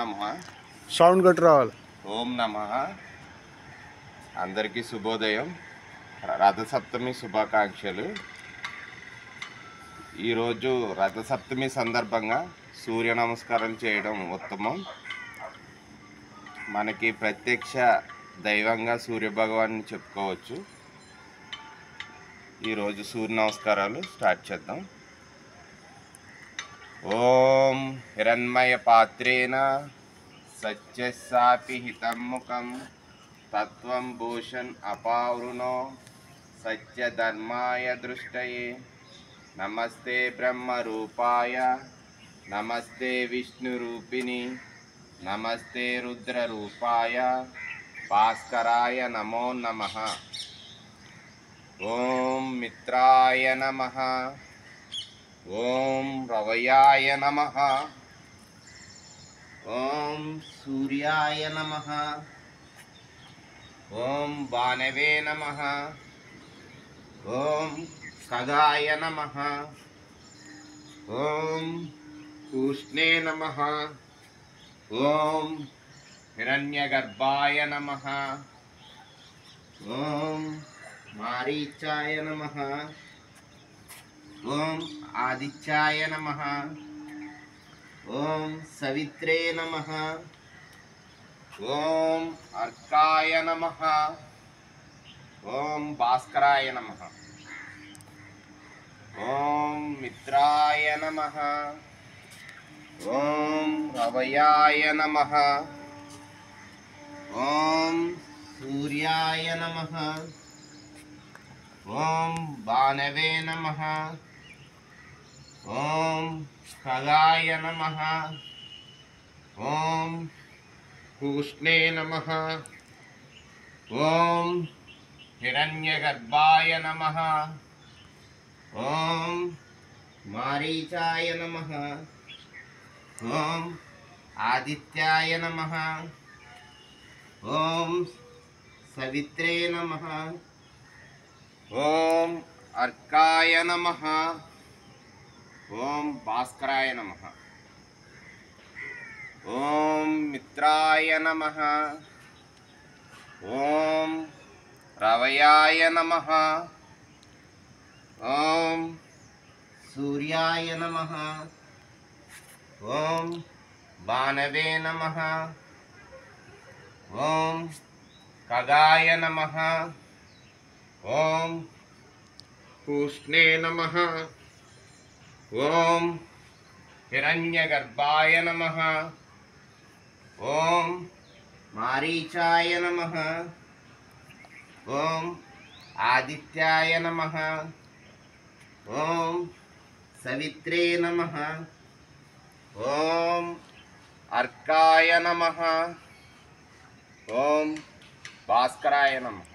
నమః. సౌండ్ గట్టి రావాలి. ఓం నమః. అందరికీ శుభోదయం. రథసప్తమి శుభాకాంక్షలు. ఈరోజు రథసప్తమి సందర్భంగా సూర్య నమస్కారం చేయడం ఉత్తమం. మనకి ప్రత్యక్ష దైవంగా సూర్యభగవాన్ని చెప్పుకోవచ్చు. ఈరోజు సూర్య నమస్కారాలు స్టార్ట్ చేద్దాం. ఓం హిరణ్మయ పాత్రేన సత్యసాపి హితం ముఖం తత్వం భూషణ్ అపావృణో సత్యధర్మాయ దృష్టయే నమస్తే బ్రహ్మరూపాయ నమస్తే విష్ణురూపిణి నమస్తే రుద్రరూపాయ భాస్కరాయ నమో నమః. ఓం మిత్రాయ నమః. ఓం రవయాయ నమః. ఓం సూర్యాయ నమః. ఓం భానవే నమః. ఓం ఖగాయ నమః. ఓం పూష్ణే నమః. ఓం హిరణ్యగర్భాయ నమః. ఓం మారీచాయ నమః. ఓం ఆదిత్యాయ నమః. ఓం సవిత్రే నమః. ఓం అర్కాయ నమః. ఓం భాస్కరాయ నమః. ఓం మిత్రాయ నమః. ఓం రవయాయ నమః. ఓం సూర్యాయ నమః. ఓం భానవే నమః. ఓం ఖగాయ నమః. ఓం పూష్ణే నమః. ఓం హిరణ్యగర్భాయ నమః. ఓం మారీచాయ నమః. ఓం ఆదిత్యాయ నమః. ఓం సవిత్రే నమః. ఓం అర్కాయ నమః. ఓం భాస్కరాయ నమః. ఓం మిత్రాయ నమః. ఓం రవయాయ నమః. ఓం సూర్యాయ నమః. ఓం భానవే నమః. ఓం ఖగాయ నమః. ఓం పూష్ణే నమః. ఓం హిరణ్యగర్భాయ నమః. ఓం మారీచాయ నమః. ఓం ఆదిత్యాయ నమః. ఓం సవిత్రే నమః. ఓం అర్కాయ నమః. ఓం భాస్కరాయ నమః.